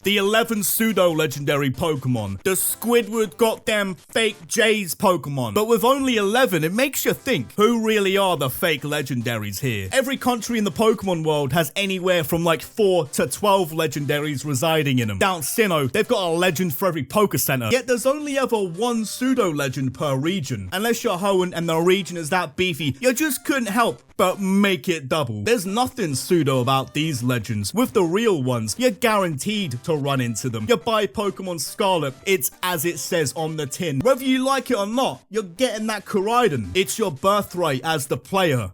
the 11 pseudo legendary Pokemon, the Squidward goddamn fake Jays Pokemon. But with only 11, it makes you think, who really are the fake legendaries here? Every country in the Pokemon world has anywhere from like 4 to 12 legendaries residing in them. Down Sinnoh, they've got a legend for every Poké Center, yet there's only ever one pseudo legend per region. Unless you're Hoenn and the region is that beefy, you just couldn't help but make it double. There's nothing pseudo about these legends. With the real ones, you're guaranteed to run into them. You buy Pokemon Scarlet, it's as it says on the tin. Whether you like it or not, you're getting that Koraidon. It's your birthright as the player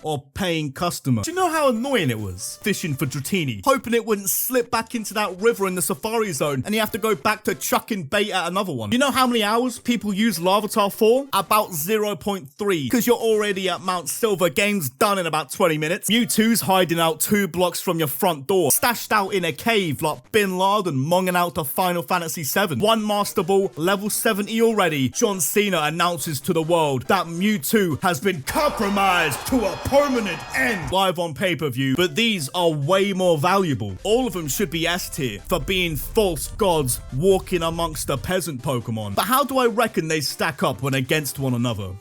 or paying customer. Do you know how annoying it was fishing for Dratini, hoping it wouldn't slip back into that river in the Safari Zone and you have to go back to chucking bait at another one? You know how many hours people use Larvitar for? About 0.3, because you're already at Mount Silver, game's done in about 20 minutes. Mewtwo's hiding out 2 blocks from your front door, stashed out in a cave like Bin Laden monging out to Final Fantasy VII. One Master Ball, level 70 already. John Cena announces to the world that Mewtwo has been compromised to a permanent end, live on pay-per-view. But these are way more valuable. All of them should be S tier for being false gods walking amongst the peasant Pokemon. But how do I reckon they stack up when against one another?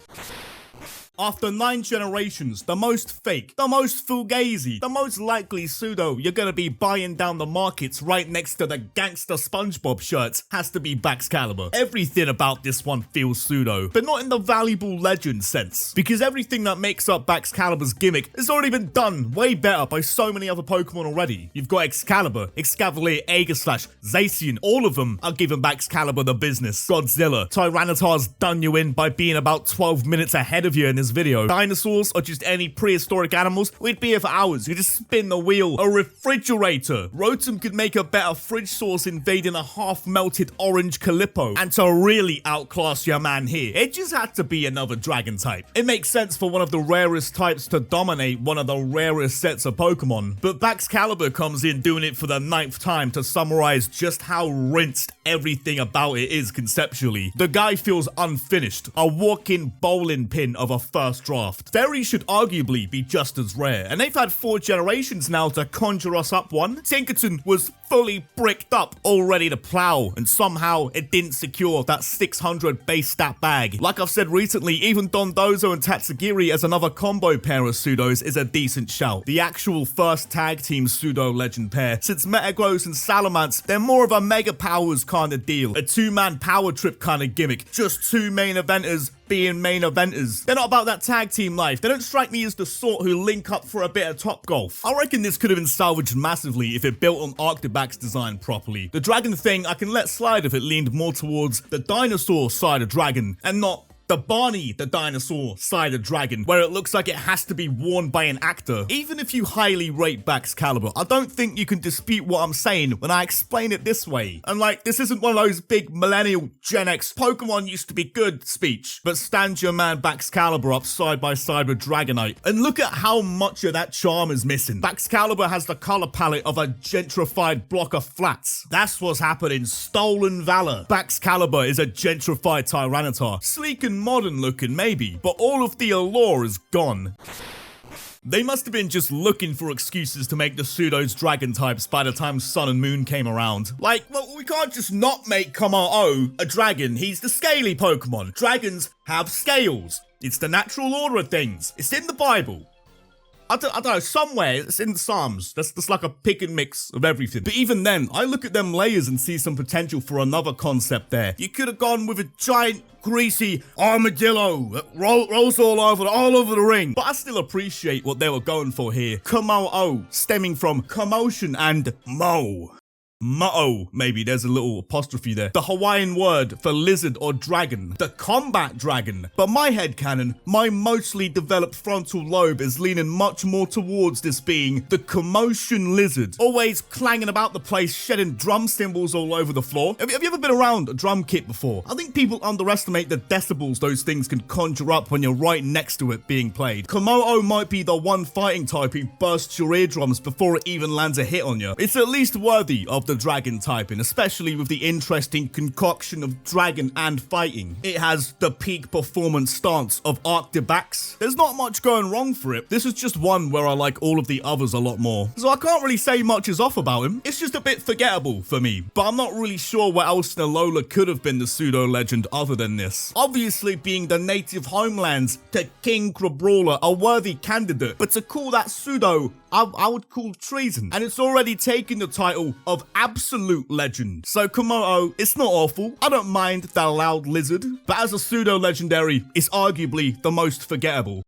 After 9 generations, the most fake, the most fugazi, the most likely pseudo you're gonna be buying down the markets right next to the gangsta SpongeBob shirts has to be Baxcalibur. Everything about this one feels pseudo, but not in the valuable legend sense, because everything that makes up Baxcalibur's gimmick has already been done way better by so many other Pokemon already. You've got Excalibur, Excavalier, Aegislash, Zacian, all of them are giving Baxcalibur the business. Godzilla, Tyranitar's done you in by being about 12 minutes ahead of you in this video. Dinosaurs or just any prehistoric animals, we'd be here for hours. You just spin the wheel. A refrigerator. Rotom could make a better fridge sauce invading a half-melted orange Calippo. And to really outclass your man here, it just had to be another dragon type. It makes sense for one of the rarest types to dominate one of the rarest sets of Pokemon. But Baxcalibur comes in doing it for the 9th time to summarize just how rinsed everything about it is conceptually. The guy feels unfinished. A walk-in bowling pin of a first draft. Fairy should arguably be just as rare, and they've had 4 generations now to conjure us up one. Tinkerton was fully bricked up, all ready to plow, and somehow it didn't secure that 600 base stat bag. Like I've said recently, even Dondozo and Tatsugiri as another combo pair of pseudos is a decent shout. The actual first tag team pseudo legend pair, since Metagross and Salamence, they're more of a mega powers kind of deal, a 2-man power trip kind of gimmick, just 2 main eventers being main eventers. They're not about that tag team life. They don't strike me as the sort who link up for a bit of top golf. I reckon this could have been salvaged massively if it built on Arctibac's design properly. The dragon thing I can let slide if it leaned more towards the dinosaur side of dragon and not the Barney the dinosaur side of dragon, where it looks like it has to be worn by an actor. Even if you highly rate Baxcalibur, I don't think you can dispute what I'm saying when I explain it this way. And like, this isn't one of those big millennial Gen X Pokemon used to be good speech, but stand your man Baxcalibur up side by side with Dragonite, and look at how much of that charm is missing. Baxcalibur has the color palette of a gentrified block of flats. That's what's happening. Stolen valor. Baxcalibur is a gentrified Tyranitar. Sleek and modern looking maybe, but all of the allure is gone. They must have been just looking for excuses to make the pseudos dragon types by the time Sun and Moon came around. Like, well, we can't just not make Komao a dragon. He's the scaly Pokemon. Dragons have scales. It's the natural order of things. It's in the Bible. I don't know, somewhere it's in the Psalms. That's like a pick and mix of everything. But even then, I look at them layers and see some potential for another concept there. You could have gone with a giant, greasy armadillo that rolls all over the ring. But I still appreciate what they were going for here. Komao, stemming from commotion and mo. Mo, maybe there's a little apostrophe there. The Hawaiian word for lizard or dragon. The combat dragon. But my headcanon, my mostly developed frontal lobe is leaning much more towards this being the commotion lizard. Always clanging about the place, shedding drum cymbals all over the floor. Have you ever been around a drum kit before? I think people underestimate the decibels those things can conjure up when you're right next to it being played. Komao might be the one fighting type who bursts your eardrums before it even lands a hit on you. It's at least worthy of the dragon typing, especially with the interesting concoction of dragon and fighting. It has the peak performance stance of Arctibax. There's not much going wrong for it. This is just one where I like all of the others a lot more. So I can't really say much is off about him. It's just a bit forgettable for me, but I'm not really sure what else in Alola could have been the pseudo legend other than this. Obviously, being the native homelands to King Crabrawler, a worthy candidate, but to call that pseudo, I would call treason. And it's already taken the title of absolute legend. So Komodo, it's not awful. I don't mind that loud lizard, but as a pseudo legendary, it's arguably the most forgettable.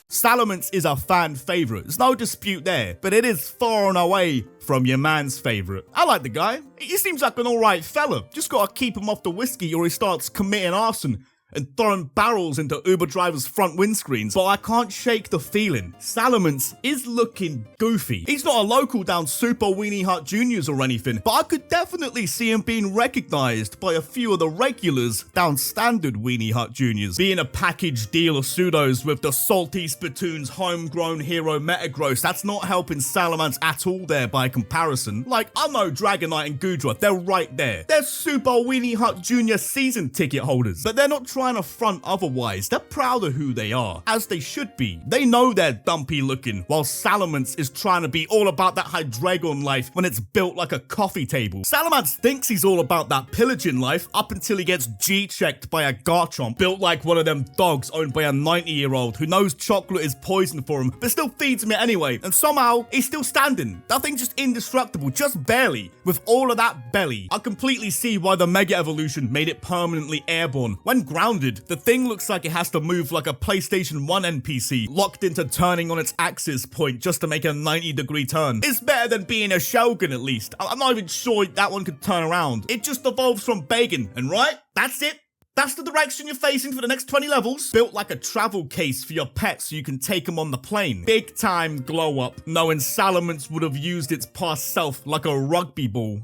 Salamence is a fan favourite, there's no dispute there, but it is far and away from your man's favourite. I like the guy, he seems like an alright fella, just gotta keep him off the whiskey or he starts committing arson and throwing barrels into Uber drivers' front windscreens, but I can't shake the feeling. Salamence is looking goofy. He's not a local down Super Weenie Hut Juniors or anything, but I could definitely see him being recognised by a few of the regulars down standard Weenie Hut Juniors. Being a package deal of pseudos with the salty spittoons homegrown hero Metagross, that's not helping Salamence at all there by comparison. Like, I know Dragonite and Goodra, they're right there. They're Super Weenie Hut Junior season ticket holders, but they're not trying to front otherwise. They're proud of who they are, as they should be. They know they're dumpy looking, while Salamence is trying to be all about that Hydreigon life when it's built like a coffee table. Salamence thinks he's all about that pillaging life up until he gets G-checked by a Garchomp, built like one of them dogs owned by a 90-year-old who knows chocolate is poison for him, but still feeds him it anyway, and somehow he's still standing. That thing's just indestructible, just barely, with all of that belly. I completely see why the Mega Evolution made it permanently airborne. When grounded, the thing looks like it has to move like a PlayStation 1 NPC, locked into turning on its axis point just to make a 90-degree turn. It's better than being a Shogun at least. I'm not even sure that one could turn around. It just evolves from Bagon, and right? That's it. That's the direction you're facing for the next 20 levels. Built like a travel case for your pets so you can take them on the plane. Big time glow up, knowing Salamence would have used its past self like a rugby ball.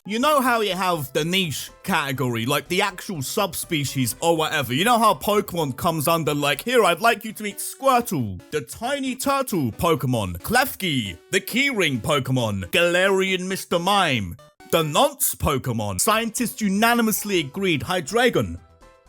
You know how you have the niche category, like the actual subspecies or whatever. You know how Pokemon comes under like, here, I'd like you to meet Squirtle, the tiny turtle Pokemon, Klefki, the keyring Pokemon, Galarian Mr. Mime, the nonce Pokemon. Scientists unanimously agreed Hydreigon.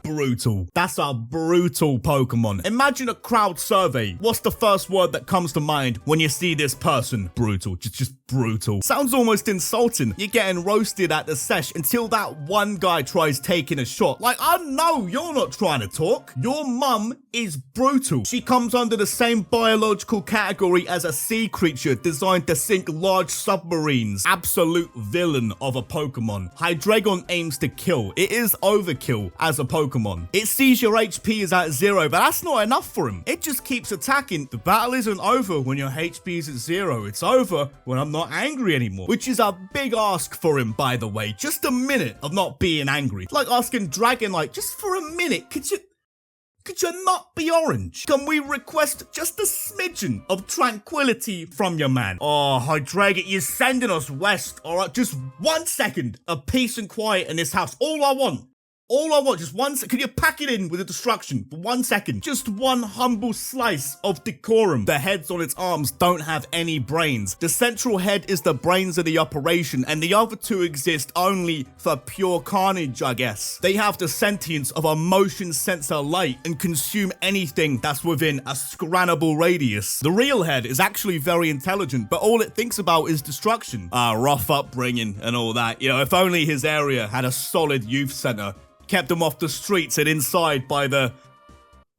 Brutal. That's a brutal Pokemon. Imagine a crowd survey. What's the first word that comes to mind when you see this person? Brutal. Just brutal. Sounds almost insulting. You're getting roasted at the sesh until that one guy tries taking a shot. Like, I know you're not trying to talk. Your mum is brutal. She comes under the same biological category as a sea creature designed to sink large submarines. Absolute villain of a Pokemon. Hydreigon aims to kill. It is overkill as a Pokemon. It sees your HP is at 0, but that's not enough for him. It just keeps attacking. The battle isn't over when your HP is at 0. It's over when I'm not angry anymore. Which is a big ask for him, by the way. Just a minute of not being angry. Like asking Dragonite, just for a minute, could you not be orange? Can we request just a smidgen of tranquility from your man? Oh, Hydreigon, you're sending us west. Alright, just 1 second of peace and quiet in this house. All I want, just 1 second. Can you pack it in with a destruction for 1 second? Just one humble slice of decorum. The heads on its arms don't have any brains. The central head is the brains of the operation, and the other two exist only for pure carnage, I guess. They have the sentience of a motion sensor light and consume anything that's within a scrannable radius. The real head is actually very intelligent, but all it thinks about is destruction. Rough upbringing and all that. You know, if only his area had a solid youth center. Kept them off the streets and inside by the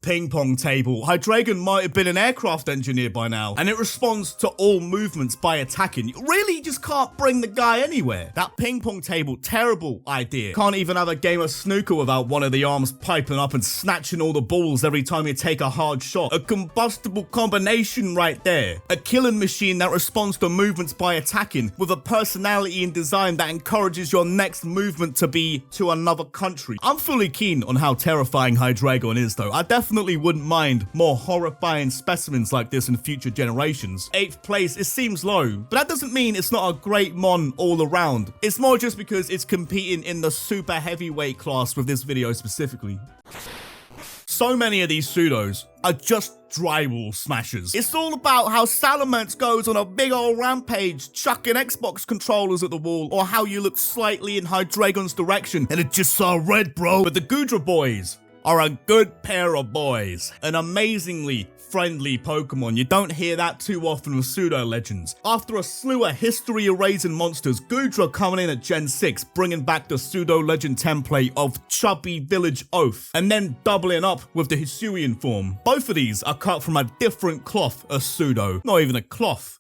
ping pong table. Hydreigon might have been an aircraft engineer by now, and it responds to all movements by attacking. Really, you just can't bring the guy anywhere. That ping pong table, terrible idea. Can't even have a game of snooker without one of the arms piping up and snatching all the balls every time you take a hard shot. A combustible combination right there. A killing machine that responds to movements by attacking, with a personality and design that encourages your next movement to be to another country. I'm fully keen on how terrifying Hydreigon is though. I definitely wouldn't mind more horrifying specimens like this in future generations. 8th place, it seems low, but that doesn't mean it's not a great mon all around. It's more just because it's competing in the super heavyweight class with this video specifically. So many of these pseudos are just drywall smashers. It's all about how Salamence goes on a big old rampage, chucking Xbox controllers at the wall, or how you look slightly in Hydreigon's direction and it just saw red, bro. But the Goodra boys are a good pair of boys. An amazingly friendly Pokemon. You don't hear that too often with Pseudo Legends. After a slew of history-erasing monsters, Goodra coming in at Gen 6, bringing back the Pseudo Legend template of Chubby Village Oath, and then doubling up with the Hisuian form. Both of these are cut from a different cloth as Pseudo. Not even a cloth.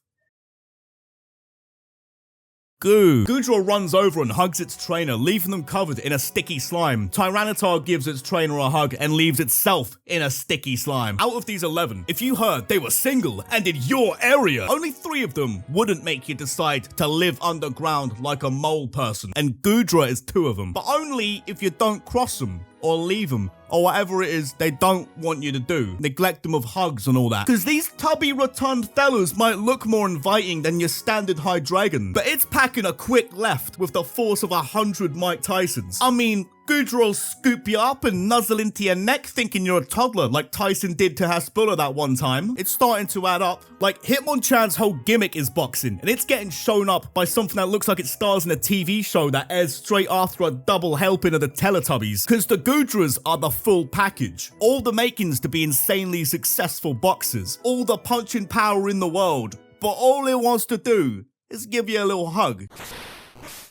Goodra runs over and hugs its trainer, leaving them covered in a sticky slime. Tyranitar gives its trainer a hug and leaves itself in a sticky slime. Out of these 11, if you heard they were single and in your area, only 3 of them wouldn't make you decide to live underground like a mole person. And Goodra is 2 of them, but only if you don't cross them or leave them, or whatever it is they don't want you to do. Neglect them of hugs and all that. Because these tubby rotund fellas might look more inviting than your standard Hydreigon, but it's packing a quick left with the force of 100 Mike Tysons. I mean, Goodra will scoop you up and nuzzle into your neck thinking you're a toddler like Tyson did to Haspula that one time. It's starting to add up. Like, Hitmonchan's whole gimmick is boxing, and it's getting shown up by something that looks like it stars in a TV show that airs straight after a double helping of the Teletubbies. Because the Goodras are the full package. All the makings to be insanely successful boxers. All the punching power in the world. But all it wants to do is give you a little hug.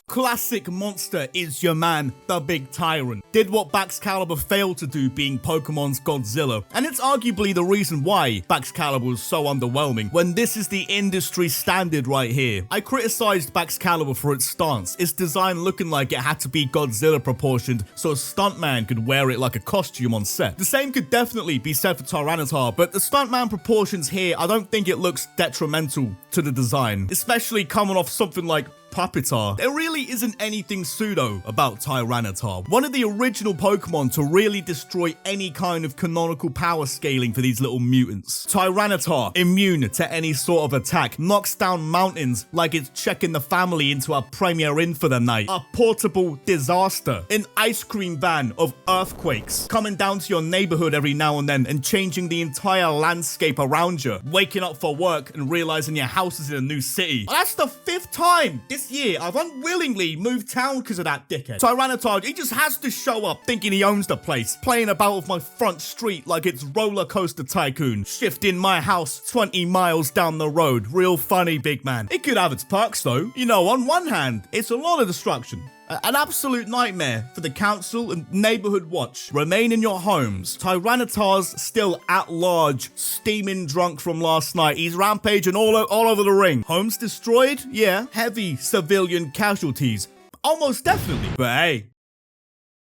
Classic monster is your man, the Big Tyrant. Did what Baxcalibur failed to do, being Pokemon's Godzilla. And it's arguably the reason why Baxcalibur was so underwhelming, when this is the industry standard right here. I criticized Baxcalibur for its stance, its design looking like it had to be Godzilla proportioned so a stuntman could wear it like a costume on set. The same could definitely be said for Tyranitar, but the stuntman proportions here, I don't think it looks detrimental to the design, especially coming off something like Puppetar. There really isn't anything pseudo about Tyranitar. One of the original Pokemon to really destroy any kind of canonical power scaling for these little mutants. Tyranitar, immune to any sort of attack, knocks down mountains like it's checking the family into a Premier Inn for the night. A portable disaster. An ice cream van of earthquakes coming down to your neighborhood every now and then and changing the entire landscape around you. Waking up for work and realizing your house is in a new city. That's the 5th time this year I've unwillingly moved town because of that dickhead. Tyranitar, he just has to show up thinking he owns the place, playing about with my front street like it's Roller Coaster Tycoon, shifting my house 20 miles down the road. Real funny, big man. It could have its perks though. You know, on one hand, it's a lot of destruction. An absolute nightmare for the council and neighborhood watch. Remain in your homes. Tyranitar's still at large, steaming drunk from last night. He's rampaging all over the ring. Homes destroyed? Yeah. Heavy civilian casualties. Almost definitely. But hey,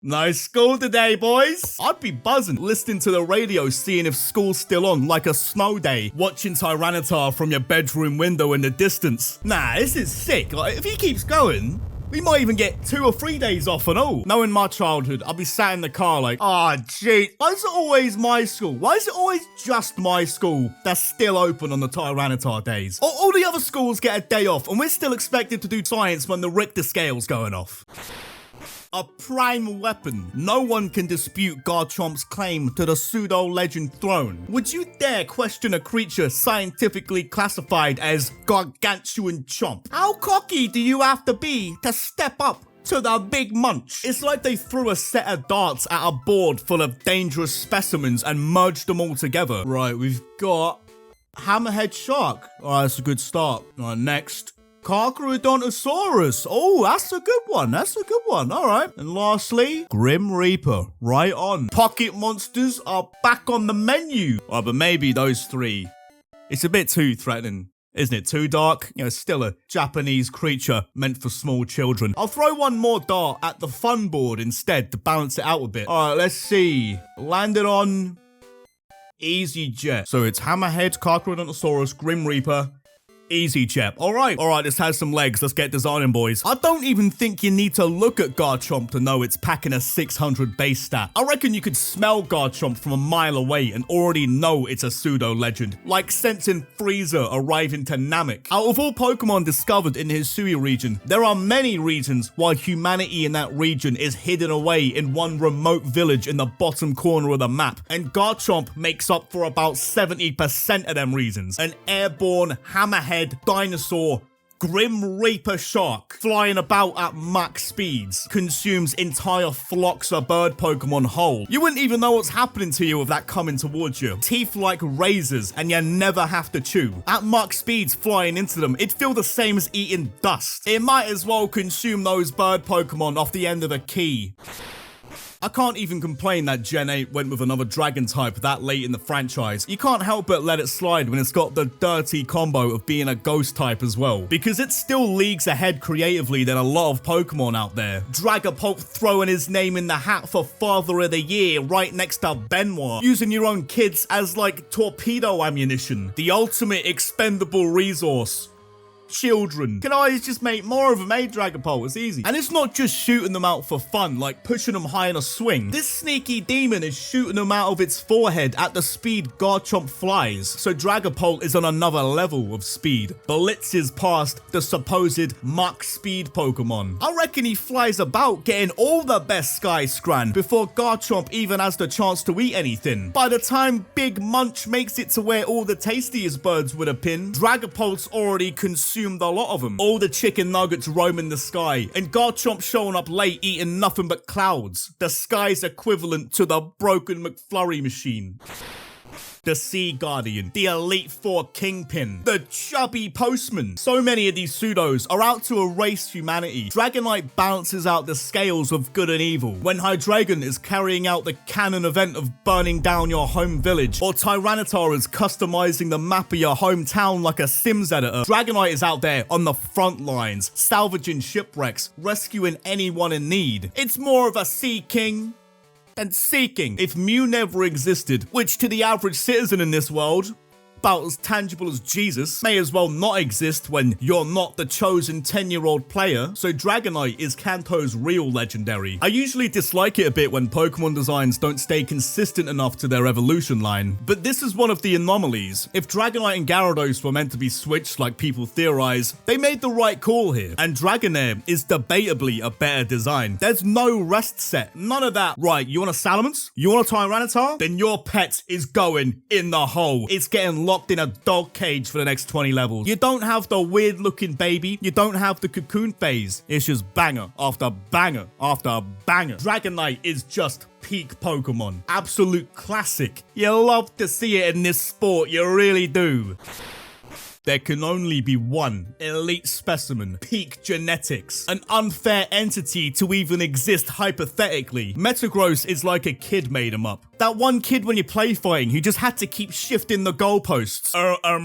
no school today, boys. I'd be buzzing listening to the radio, seeing if school's still on like a snow day, watching Tyranitar from your bedroom window in the distance. Nah, this is sick. Like, if he keeps going, we might even get 2 or 3 days off and all. Knowing my childhood, I'll be sat in the car like, oh, gee, why is it always my school? Why is it always just my school that's still open on the Tyranitar days? All the other schools get a day off, and we're still expected to do science when the Richter scale's going off. A prime weapon. No one can dispute Garchomp's claim to the pseudo-legend throne. Would you dare question a creature scientifically classified as gargantuan chomp? How cocky do you have to be to step up to the big munch? It's like they threw a set of darts at a board full of dangerous specimens and merged them all together. Right, we've got Hammerhead Shark. Alright, that's a good start. Alright, next. Carcharodontosaurus. Oh, that's a good one. That's a good one. All right. And lastly, Grim Reaper. Right on. Pocket monsters are back on the menu. Oh, but maybe those 3. It's a bit too threatening, isn't it? Too dark? You know, it's still a Japanese creature meant for small children. I'll throw one more dart at the fun board instead to balance it out a bit. All right, let's see. Landed on Easy Jet. So it's Hammerhead, Carcharodontosaurus, Grim Reaper, Easy, chap. Alright, this has some legs. Let's get designing, boys. I don't even think you need to look at Garchomp to know it's packing a 600 base stat. I reckon you could smell Garchomp from a mile away and already know it's a pseudo legend. Like sensing Freezer arriving to Namek. Out of all Pokemon discovered in the Hisui region, there are many reasons why humanity in that region is hidden away in one remote village in the bottom corner of the map. And Garchomp makes up for about 70% of them reasons. An airborne hammerhead dinosaur Grim Reaper shark flying about at max speeds consumes entire flocks of bird Pokemon whole. You wouldn't even know what's happening to you with that coming towards you. Teeth like razors and you never have to chew. At max speeds flying into them, it'd feel the same as eating dust. It might as well consume those bird Pokemon off the end of a key. I can't even complain that Gen 8 went with another dragon type that late in the franchise. You can't help but let it slide when it's got the dirty combo of being a ghost type as well, because it's still leagues ahead creatively than a lot of Pokemon out there. Dragapult throwing his name in the hat for Father of the Year right next to Benoit, using your own kids as like torpedo ammunition, the ultimate expendable resource. Children. Can always just make more of them, eh, Dragapult? It's easy. And it's not just shooting them out for fun, like pushing them high in a swing. This sneaky demon is shooting them out of its forehead at the speed Garchomp flies. So Dragapult is on another level of speed. Blitzes past the supposed Mach speed Pokemon. I reckon he flies about getting all the best Sky Scran before Garchomp even has the chance to eat anything. By the time Big Munch makes it to where all the tastiest birds would have been, Dragapult's already consumed a lot of them. All the chicken nuggets roaming the sky, and Garchomp showing up late eating nothing but clouds. The sky's equivalent to the broken McFlurry machine. The Sea Guardian, the Elite Four Kingpin, the Chubby Postman. So many of these pseudos are out to erase humanity. Dragonite balances out the scales of good and evil. When Hydreigon is carrying out the canon event of burning down your home village, or Tyranitar is customizing the map of your hometown like a Sims editor, Dragonite is out there on the front lines, salvaging shipwrecks, rescuing anyone in need. It's more of a Sea King and seeking. If Mew never existed, which to the average citizen in this world, about as tangible as Jesus, may as well not exist when you're not the chosen 10-year-old player, so Dragonite is Kanto's real legendary. I usually dislike it a bit when Pokemon designs don't stay consistent enough to their evolution line, but this is one of the anomalies. If Dragonite and Gyarados were meant to be switched like people theorize, they made the right call here, and Dragonair is debatably a better design. There's no rest set, none of that. Right, you want a Salamence? You want a Tyranitar? Then your pet is going in the hole. It's getting locked in a dog cage for the next 20 levels. You don't have the weird looking baby. You don't have the cocoon phase. It's just banger after banger after banger. Dragonite is just peak Pokemon. Absolute classic. You love to see it in this sport. You really do. There can only be one elite specimen, peak genetics, an unfair entity to even exist hypothetically. Metagross is like a kid made him up. That one kid when you play fighting who just had to keep shifting the goalposts.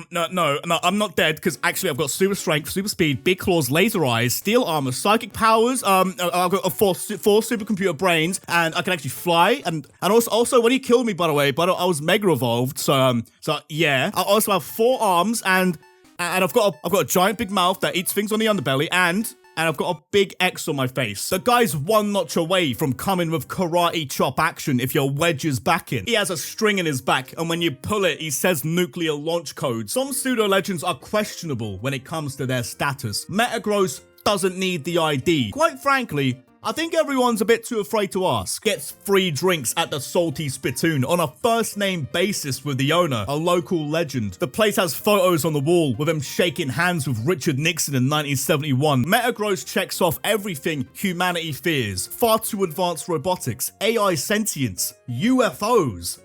No, I'm not dead because actually I've got super strength, super speed, big claws, laser eyes, steel armor, psychic powers, I've got four supercomputer brains, and I can actually fly, and also when he killed me, by the way, I was mega evolved, so yeah. I also have 4 arms, and I've got a giant big mouth that eats things on the underbelly, and I've got a big X on my face. The guy's one notch away from coming with karate chop action if your wedge is back in. He has a string in his back, and when you pull it, he says nuclear launch code. Some pseudo legends are questionable when it comes to their status. Metagross doesn't need the ID. Quite frankly, I think everyone's a bit too afraid to ask. Gets free drinks at the Salty Spittoon on a first name basis with the owner, a local legend. The place has photos on the wall with him shaking hands with Richard Nixon in 1971. Metagross checks off everything humanity fears. Far too advanced robotics, AI sentience, UFOs,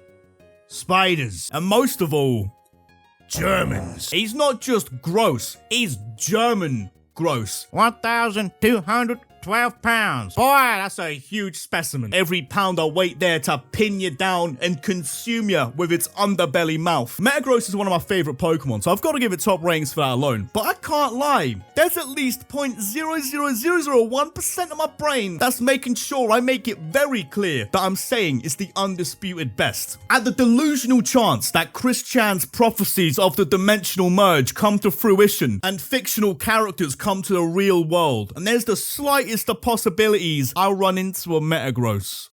spiders, and most of all, Germans. He's not just gross, he's German gross. 1,200 12 pounds. Boy, that's a huge specimen. Every pound of weight there to pin you down and consume you with its underbelly mouth. Metagross is one of my favorite Pokemon, so I've got to give it top ratings for that alone. But I can't lie, there's at least 0.00001% of my brain that's making sure I make it very clear that I'm saying it's the undisputed best. At the delusional chance that Chris Chan's prophecies of the dimensional merge come to fruition and fictional characters come to the real world, and there's the slightest of possibilities I'll run into a Metagross.